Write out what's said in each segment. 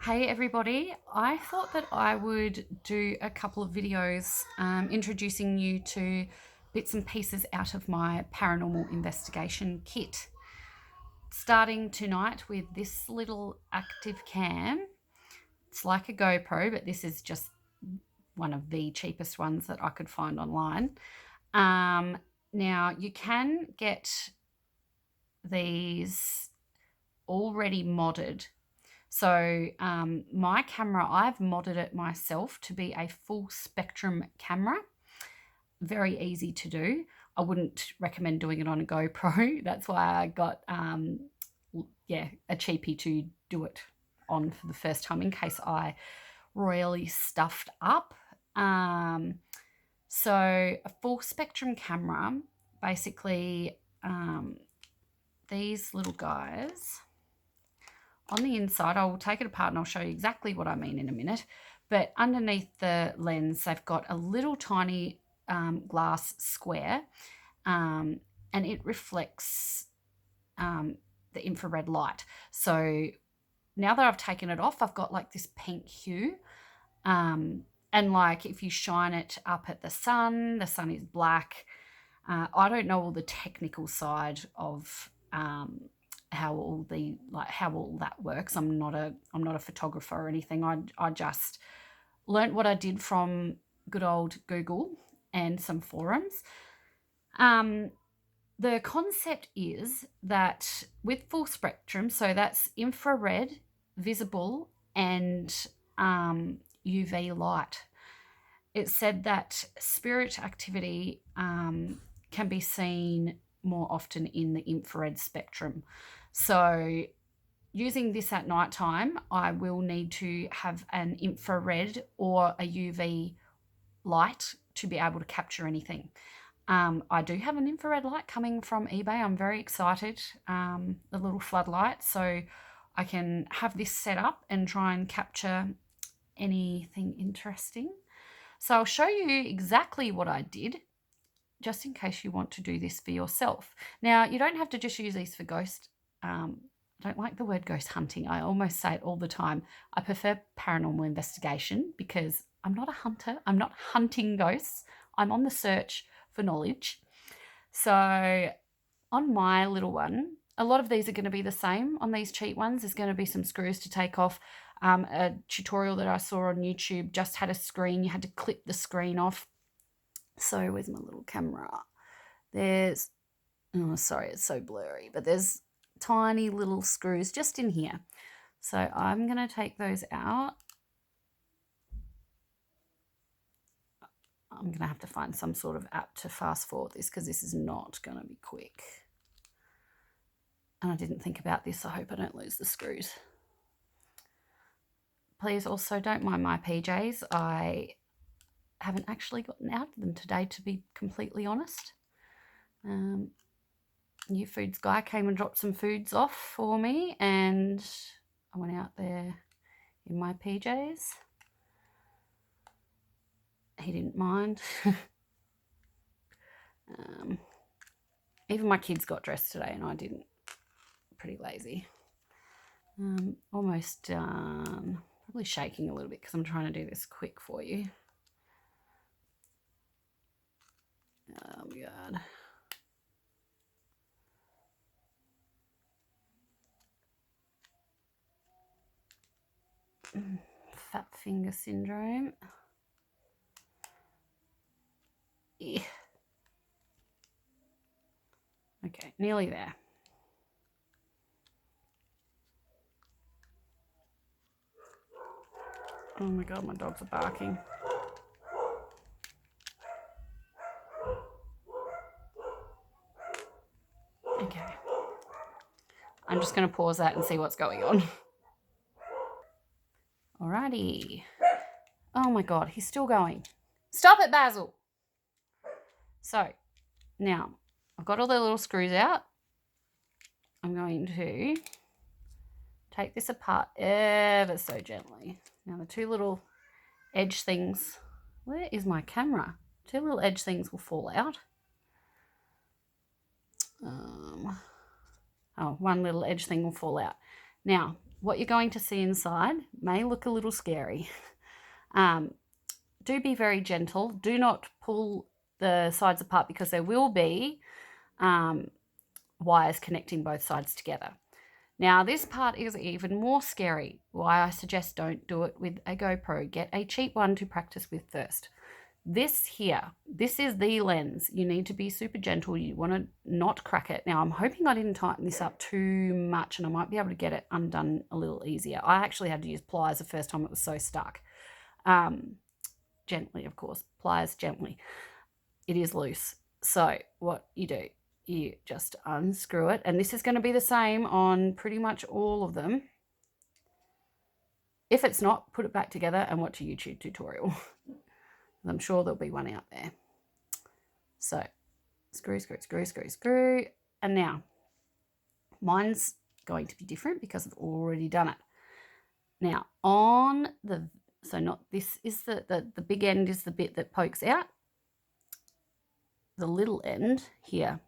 Hey everybody, I thought that I would do a couple of videos introducing you to bits and pieces out of my paranormal investigation kit. Starting tonight with this little active cam. It's like a GoPro, but this is just one of the cheapest ones that I could find online. Now you can get these already modded. So my camera, I've modded it myself to be a full spectrum camera. Very easy to do. I wouldn't recommend doing it on a GoPro. That's why I got, a cheapie to do it on for the first time in case I royally stuffed up. So a full spectrum camera, basically these little guys. On the inside, I will take it apart and I'll show you exactly what I mean in a minute. But underneath the lens, they've got a little tiny glass square and it reflects the infrared light. So now that I've taken it off, I've got like this pink hue. And like if you shine it up at the sun is black. I don't know all the technical side of how all that works. I'm not a photographer or anything. I just learnt what I did from good old Google and some forums. The concept is that with full spectrum, so that's infrared, visible, and UV light. It said that spirit activity can be seen more often in the infrared spectrum. So using this at night time, I will need to have an infrared or a UV light to be able to capture anything. I do have an infrared light coming from eBay. I'm very excited, the little floodlight. So I can have this set up and try and capture anything interesting. So I'll show you exactly what I did, just in case you want to do this for yourself. Now, you don't have to just use these for ghost. I don't like the word ghost hunting. I almost say it all the time. I prefer paranormal investigation because I'm not a hunter. I'm not hunting ghosts. I'm on the search for knowledge. So on my little one, a lot of these are going to be the same. On these cheap ones, there's going to be some screws to take off. A tutorial that I saw on YouTube just had a screen. You had to clip the screen off. So where's my little camera? There's, oh, sorry, it's so blurry, but there's tiny little screws just in here. So I'm going to take those out. I'm going to have to find some sort of app to fast forward this because this is not going to be quick. And I didn't think about this. I hope I don't lose the screws. Please also don't mind my PJs. I haven't actually gotten out of them today, to be completely honest. New Foods guy came and dropped some foods off for me and I went out there in my PJs. He didn't mind. Even my kids got dressed today and I didn't. Pretty lazy. Almost done. Probably shaking a little bit because I'm trying to do this quick for you. Oh God. Fat finger syndrome. Yeah. Okay, nearly there. Oh my God, my dogs are barking. Okay. I'm just going to pause that and see what's going on. Alrighty. Oh my God, he's still going. Stop it, Basil. So now I've got all the little screws out. I'm going to take this apart ever so gently. Now the two little edge things, where is my camera? Two little edge things will fall out. One little edge thing will fall out. Now what you're going to see inside may look a little scary. Do be very gentle. Do not pull the sides apart because there will be wires connecting both sides together. Now, this part is even more scary. Why I suggest don't do it with a GoPro. Get a cheap one to practice with first. This here, this is the lens. You need to be super gentle. You want to not crack it. Now, I'm hoping I didn't tighten this up too much and I might be able to get it undone a little easier. I actually had to use pliers the first time, it was so stuck. Gently, of course, pliers gently. It is loose. So what you do, you just unscrew it. And this is going to be the same on pretty much all of them. If it's not, put it back together and watch a YouTube tutorial. I'm sure there'll be one out there. So screw, screw, screw, screw, screw. And now mine's going to be different because I've already done it. Now on the, so not this is the big end is the bit that pokes out. The little end here,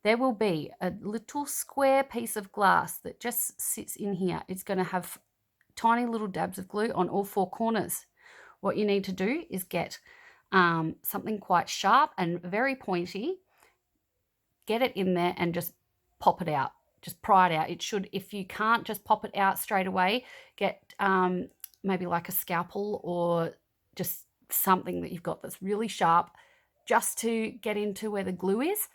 there will be a little square piece of glass that just sits in here. It's going to have tiny little dabs of glue on all four corners. What you need to do is get something quite sharp and very pointy, get it in there and just pop it out. Just pry it out. It should, if you can't just pop it out straight away, get maybe like a scalpel or just something that you've got that's really sharp just to get into where the glue is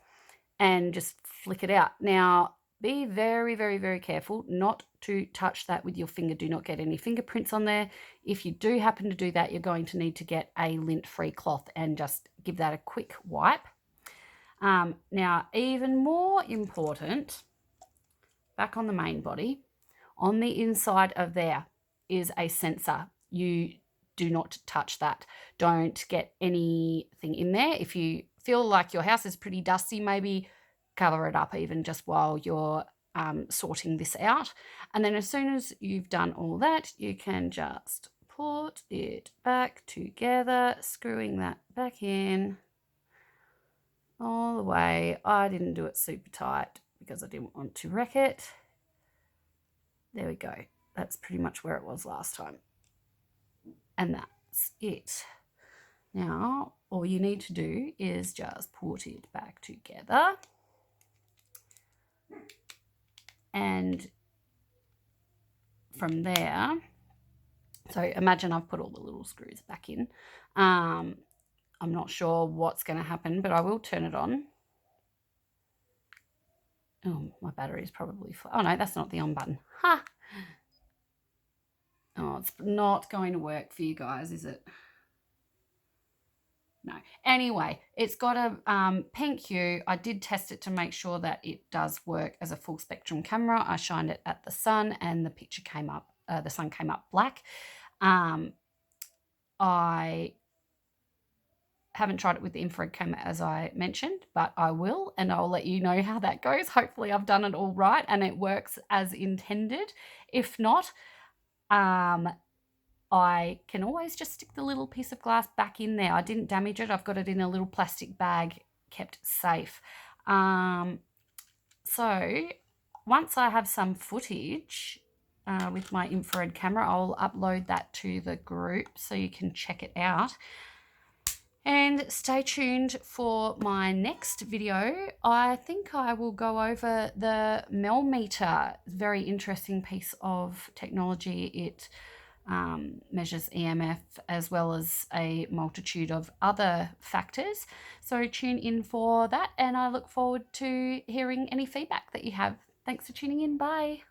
and just flick it out. Now, be very, very, very careful not to touch that with your finger. Do not get any fingerprints on there. If you do happen to do that, you're going to need to get a lint-free cloth and just give that a quick wipe. Now, even more important, back on the main body, on the inside of there is a sensor. You do not touch that. Don't get anything in there. If you feel like your house is pretty dusty, maybe cover it up even just while you're sorting this out. And then as soon as you've done all that, you can just put it back together, screwing that back in all the way. I didn't do it super tight because I didn't want to wreck it. There we go. That's pretty much where it was last time. And that's it. Now, all you need to do is just put it back together. And from there, so imagine I've put all the little screws back in. I'm not sure what's going to happen, but I will turn it on. Oh, my battery's probably flat. Oh, no, that's not the on button. Ha! Oh, it's not going to work for you guys, is it? No. Anyway, it's got a pink hue. I did test it to make sure that it does work as a full spectrum camera. I shined it at the sun and the picture came up, the sun came up black. I haven't tried it with the infrared camera as I mentioned, but I will, and I'll let you know how that goes. Hopefully I've done it all right and it works as intended. If not, I can always just stick the little piece of glass back in there. I didn't damage it. I've got it in a little plastic bag kept safe. So once I have some footage with my infrared camera, I'll upload that to the group so you can check it out. And stay tuned for my next video. I think I will go over the Mel meter. Very interesting piece of technology. It measures EMF as well as a multitude of other factors. So tune in for that, and I look forward to hearing any feedback that you have. Thanks for tuning in. Bye.